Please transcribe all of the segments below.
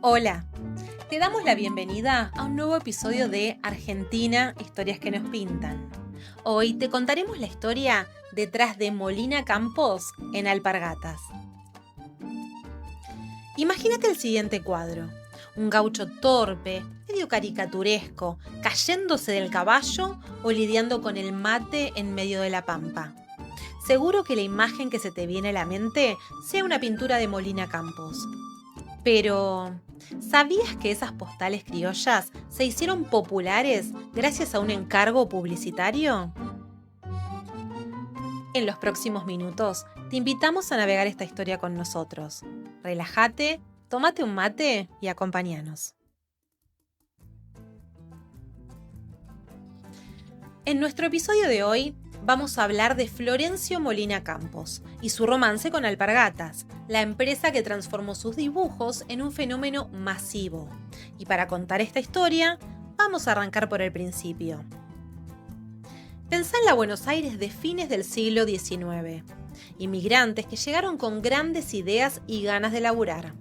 Hola, te damos la bienvenida a un nuevo episodio de Argentina, historias que nos pintan. Hoy te contaremos la historia detrás de Molina Campos en Alpargatas. Imagínate el siguiente cuadro: un gaucho torpe, medio caricaturesco, cayéndose del caballo o lidiando con el mate en medio de la pampa. Seguro que la imagen que se te viene a la mente sea una pintura de Molina Campos. Pero, ¿sabías que esas postales criollas se hicieron populares gracias a un encargo publicitario? En los próximos minutos, te invitamos a navegar esta historia con nosotros. Relájate, tómate un mate y acompáñanos. En nuestro episodio de hoy, vamos a hablar de Florencio Molina Campos y su romance con Alpargatas, la empresa que transformó sus dibujos en un fenómeno masivo. Y para contar esta historia, vamos a arrancar por el principio. Pensá en la Buenos Aires de fines del siglo XIX. Inmigrantes que llegaron con grandes ideas y ganas de laburar.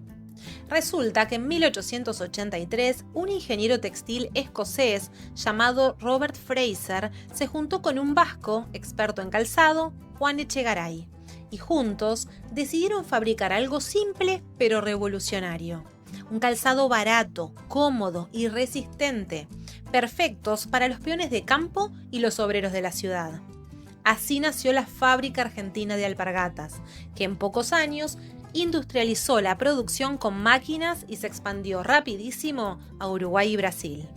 Resulta que en 1883 un ingeniero textil escocés llamado Robert Fraser se juntó con un vasco, experto en calzado, Juan Echegaray, y juntos decidieron fabricar algo simple pero revolucionario. Un calzado barato, cómodo y resistente, perfectos para los peones de campo y los obreros de la ciudad. Así nació la Fábrica Argentina de Alpargatas, que en pocos años industrializó la producción con máquinas y se expandió rapidísimo a Uruguay y Brasil.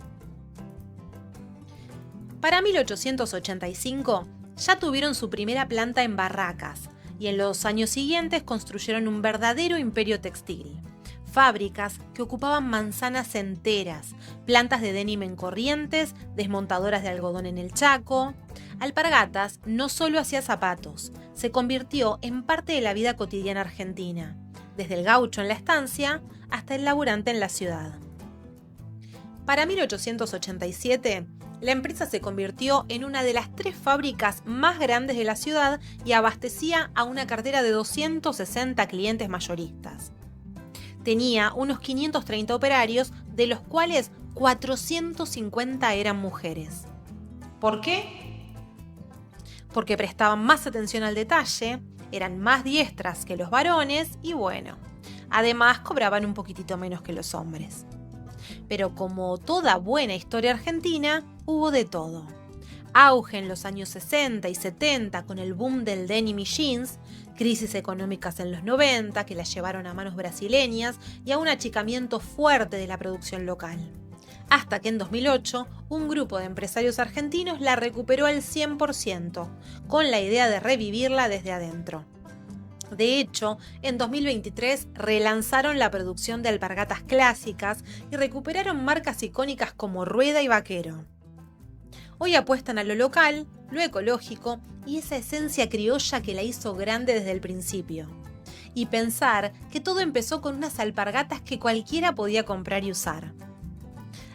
Para 1885 ya tuvieron su primera planta en Barracas y en los años siguientes construyeron un verdadero imperio textil. Fábricas que ocupaban manzanas enteras, plantas de denim en Corrientes, desmontadoras de algodón en el Chaco. Alpargatas no solo hacía zapatos, se convirtió en parte de la vida cotidiana argentina, desde el gaucho en la estancia hasta el laburante en la ciudad. Para 1887, la empresa se convirtió en una de las 3 fábricas más grandes de la ciudad y abastecía a una cartera de 260 clientes mayoristas. Tenía unos 530 operarios, de los cuales 450 eran mujeres. ¿Por qué? Porque prestaban más atención al detalle, eran más diestras que los varones y bueno, además cobraban un poquitito menos que los hombres. Pero como toda buena historia argentina, hubo de todo. Auge en los años 60 y 70 con el boom del denim y jeans, crisis económicas en los 90 que las llevaron a manos brasileñas y a un achicamiento fuerte de la producción local. Hasta que en 2008 un grupo de empresarios argentinos la recuperó al 100%, con la idea de revivirla desde adentro. De hecho, en 2023 relanzaron la producción de alpargatas clásicas y recuperaron marcas icónicas como Rueda y Vaquero. Hoy apuestan a lo local, lo ecológico y esa esencia criolla que la hizo grande desde el principio. Y pensar que todo empezó con unas alpargatas que cualquiera podía comprar y usar.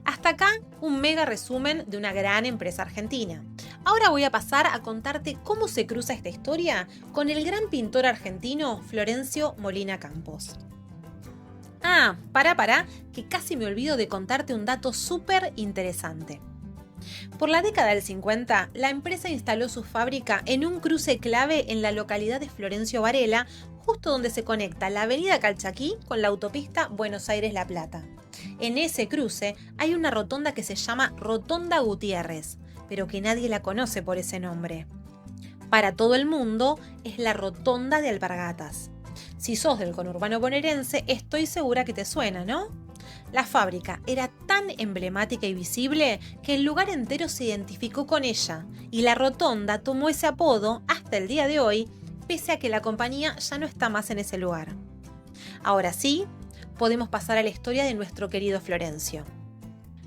Hasta acá un mega resumen de una gran empresa argentina. Ahora voy a pasar a contarte cómo se cruza esta historia con el gran pintor argentino Florencio Molina Campos. Pará, que casi me olvido de contarte un dato súper interesante. Por la década del 50, la empresa instaló su fábrica en un cruce clave en la localidad de Florencio Varela, justo donde se conecta la avenida Calchaquí con la autopista Buenos Aires-La Plata. En ese cruce hay una rotonda que se llama Rotonda Gutiérrez, pero que nadie la conoce por ese nombre. Para todo el mundo es la Rotonda de Alpargatas. Si sos del conurbano bonaerense, estoy segura que te suena, ¿no? La fábrica era tan emblemática y visible que el lugar entero se identificó con ella y la rotonda tomó ese apodo hasta el día de hoy, pese a que la compañía ya no está más en ese lugar. Ahora sí, podemos pasar a la historia de nuestro querido Florencio.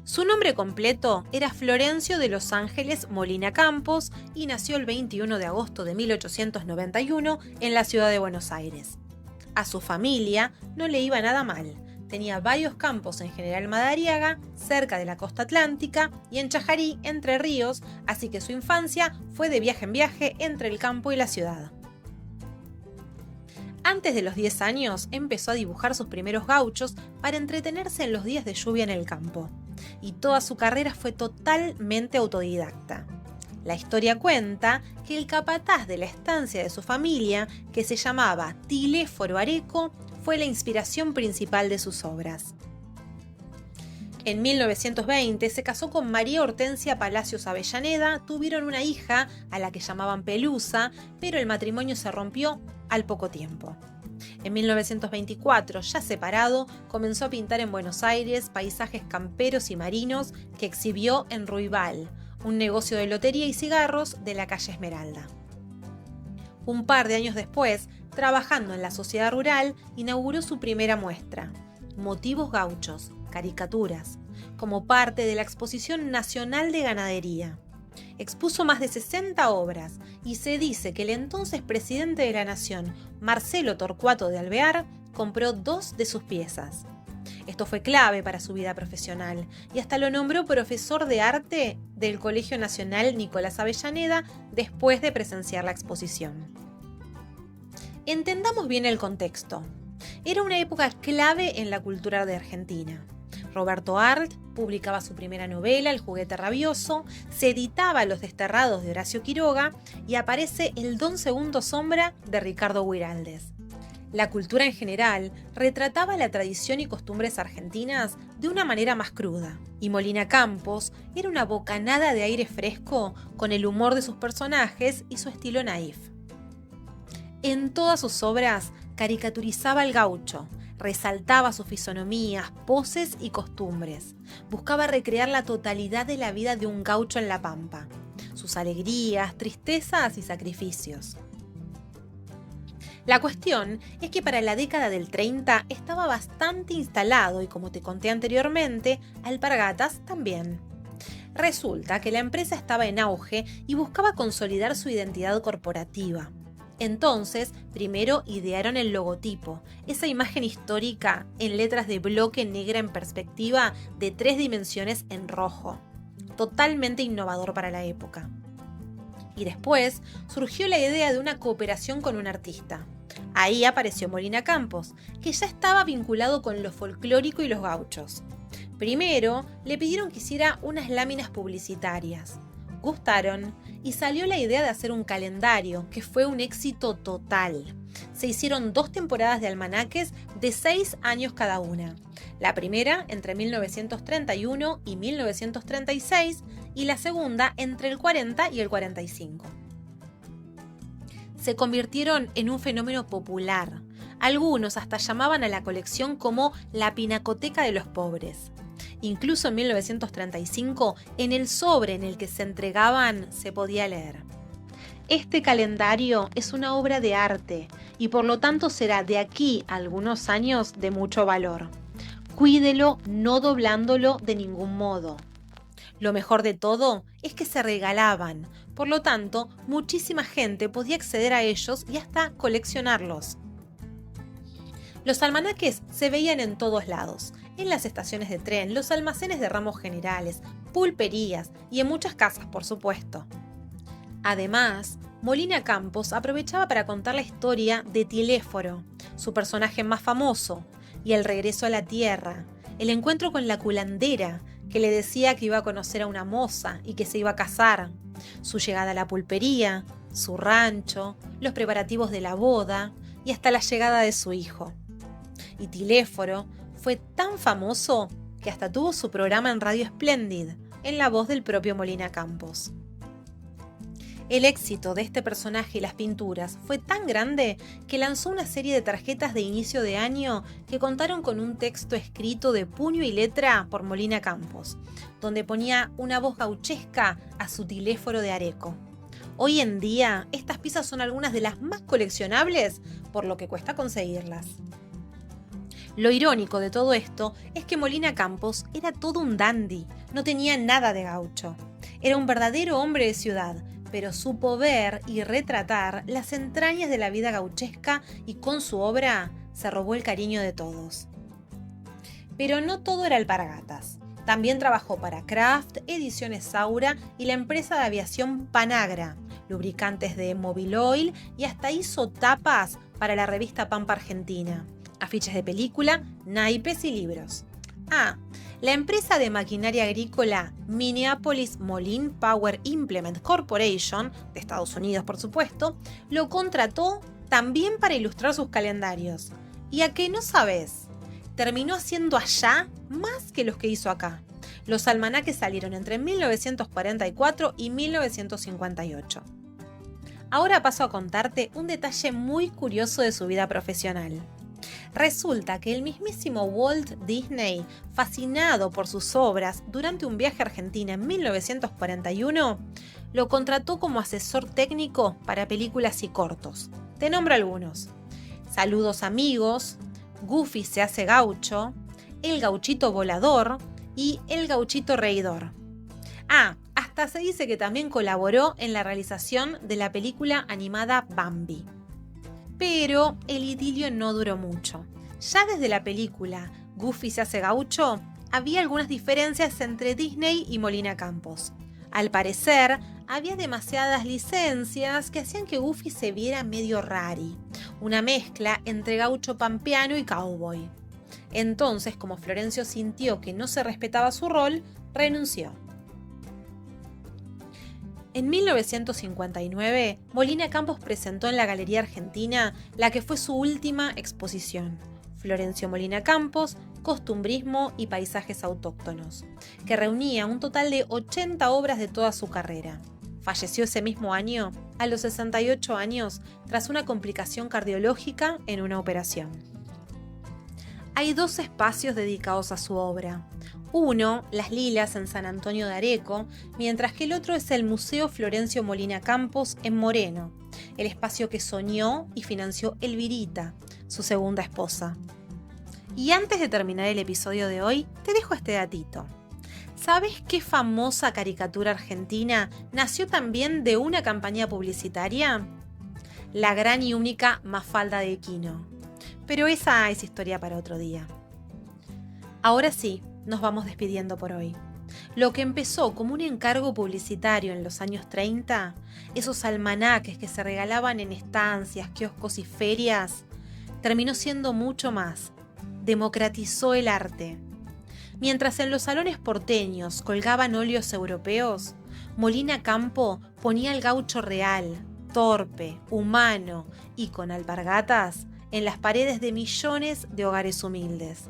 Su nombre completo era Florencio de los Ángeles Molina Campos y nació el 21 de agosto de 1891 en la ciudad de Buenos Aires. A su familia no le iba nada mal. Tenía varios campos en General Madariaga, cerca de la costa atlántica, y en Chajarí, Entre Ríos, así que su infancia fue de viaje en viaje entre el campo y la ciudad. Antes de los 10 años empezó a dibujar sus primeros gauchos para entretenerse en los días de lluvia en el campo. Y toda su carrera fue totalmente autodidacta. La historia cuenta que el capataz de la estancia de su familia, que se llamaba Tiléforo Areco, fue la inspiración principal de sus obras. En 1920 se casó con María Hortensia Palacios Avellaneda, tuvieron una hija a la que llamaban Pelusa, pero el matrimonio se rompió al poco tiempo. En 1924, ya separado, comenzó a pintar en Buenos Aires paisajes camperos y marinos que exhibió en Ruibal, un negocio de lotería y cigarros de la calle Esmeralda. Un par de años después, trabajando en la sociedad rural, inauguró su primera muestra, Motivos Gauchos, caricaturas, como parte de la Exposición Nacional de Ganadería. Expuso más de 60 obras y se dice que el entonces presidente de la Nación, Marcelo Torcuato de Alvear, compró 2 de sus piezas. Esto fue clave para su vida profesional y hasta lo nombró profesor de arte del Colegio Nacional Nicolás Avellaneda después de presenciar la exposición. Entendamos bien el contexto. Era una época clave en la cultura de Argentina. Roberto Arlt publicaba su primera novela, El juguete rabioso, se editaba Los desterrados de Horacio Quiroga y aparece El Don Segundo Sombra de Ricardo Guiraldes. La cultura en general retrataba la tradición y costumbres argentinas de una manera más cruda, y Molina Campos era una bocanada de aire fresco con el humor de sus personajes y su estilo naif. En todas sus obras caricaturizaba al gaucho, resaltaba sus fisonomías, poses y costumbres. Buscaba recrear la totalidad de la vida de un gaucho en la pampa, sus alegrías, tristezas y sacrificios. La cuestión es que para la década del 30 estaba bastante instalado y, como te conté anteriormente, Alpargatas también. Resulta que la empresa estaba en auge y buscaba consolidar su identidad corporativa. Entonces, primero idearon el logotipo, esa imagen histórica en letras de bloque negra en perspectiva de 3 dimensiones en rojo. Totalmente innovador para la época. Y después surgió la idea de una cooperación con un artista. Ahí apareció Molina Campos, que ya estaba vinculado con lo folclórico y los gauchos. Primero, le pidieron que hiciera unas láminas publicitarias. Gustaron y salió la idea de hacer un calendario, que fue un éxito total. Se hicieron 2 temporadas de almanaques de 6 años cada una. La primera entre 1931 y 1936 y la segunda entre el 40 y el 45. Se convirtieron en un fenómeno popular. Algunos hasta llamaban a la colección como la pinacoteca de los pobres. Incluso en 1935, en el sobre en el que se entregaban se podía leer: este calendario es una obra de arte y por lo tanto será de aquí a algunos años de mucho valor. Cuídelo no doblándolo de ningún modo. Lo mejor de todo es que se regalaban, por lo tanto, muchísima gente podía acceder a ellos y hasta coleccionarlos. Los almanaques se veían en todos lados, en las estaciones de tren, los almacenes de ramos generales, pulperías y en muchas casas, por supuesto. Además, Molina Campos aprovechaba para contar la historia de Tiléforo, su personaje más famoso, y el regreso a la tierra, el encuentro con la culandera, que le decía que iba a conocer a una moza y que se iba a casar, su llegada a la pulpería, su rancho, los preparativos de la boda y hasta la llegada de su hijo. Y Tiléforo fue tan famoso que hasta tuvo su programa en Radio Splendid, en la voz del propio Molina Campos. El éxito de este personaje y las pinturas fue tan grande que lanzó una serie de tarjetas de inicio de año que contaron con un texto escrito de puño y letra por Molina Campos, donde ponía una voz gauchesca a su Tiléforo de Areco. Hoy en día, estas piezas son algunas de las más coleccionables, por lo que cuesta conseguirlas. Lo irónico de todo esto es que Molina Campos era todo un dandy, no tenía nada de gaucho. Era un verdadero hombre de ciudad, pero supo ver y retratar las entrañas de la vida gauchesca y con su obra se robó el cariño de todos. Pero no todo era alpargatas. También trabajó para Kraft, Ediciones Saura y la empresa de aviación Panagra, lubricantes de Mobil Oil y hasta hizo tapas para la revista Pampa Argentina, afiches de película, naipes y libros. La empresa de maquinaria agrícola Minneapolis Moline Power Implement Corporation, de Estados Unidos por supuesto, lo contrató también para ilustrar sus calendarios. ¿Y a qué no sabes? Terminó haciendo allá más que los que hizo acá. Los almanaques salieron entre 1944 y 1958. Ahora paso a contarte un detalle muy curioso de su vida profesional. Resulta que el mismísimo Walt Disney, fascinado por sus obras durante un viaje a Argentina en 1941, lo contrató como asesor técnico para películas y cortos. Te nombro algunos: Saludos amigos, Goofy se hace gaucho, El gauchito volador y El gauchito reidor. Hasta se dice que también colaboró en la realización de la película animada Bambi. Pero el idilio no duró mucho. Ya desde la película Goofy se hace gaucho, había algunas diferencias entre Disney y Molina Campos. Al parecer, había demasiadas licencias que hacían que Goofy se viera medio rari, una mezcla entre gaucho pampeano y cowboy. Entonces, como Florencio sintió que no se respetaba su rol, renunció. En 1959, Molina Campos presentó en la Galería Argentina la que fue su última exposición, Florencio Molina Campos, Costumbrismo y Paisajes Autóctonos, que reunía un total de 80 obras de toda su carrera. Falleció ese mismo año, a los 68 años, tras una complicación cardiológica en una operación. Hay 2 espacios dedicados a su obra. Uno, Las Lilas en San Antonio de Areco, mientras que el otro es el Museo Florencio Molina Campos en Moreno, el espacio que soñó y financió Elvirita, su segunda esposa. Y antes de terminar el episodio de hoy, te dejo este datito. ¿Sabes qué famosa caricatura argentina nació también de una campaña publicitaria? La gran y única Mafalda de Quino. Pero esa es historia para otro día. Ahora sí, nos vamos despidiendo por hoy. Lo que empezó como un encargo publicitario en los años 30, esos almanaques que se regalaban en estancias, kioscos y ferias, terminó siendo mucho más. Democratizó el arte. Mientras en los salones porteños colgaban óleos europeos, Molina Campo ponía el gaucho real, torpe, humano y con alpargatas en las paredes de millones de hogares humildes.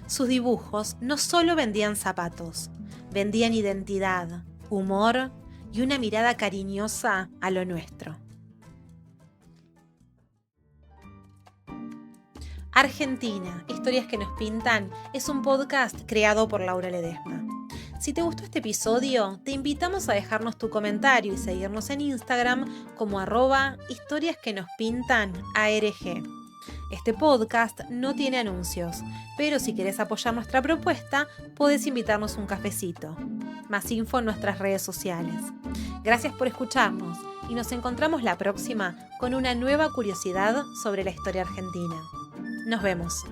Sus dibujos no solo vendían zapatos, vendían identidad, humor y una mirada cariñosa a lo nuestro. Argentina, historias que nos pintan, es un podcast creado por Laura Ledesma. Si te gustó este episodio, te invitamos a dejarnos tu comentario y seguirnos en Instagram como @historiasquenospintanarg. Este podcast no tiene anuncios, pero si querés apoyar nuestra propuesta, podés invitarnos un cafecito. Más info en nuestras redes sociales. Gracias por escucharnos y nos encontramos la próxima con una nueva curiosidad sobre la historia argentina. Nos vemos.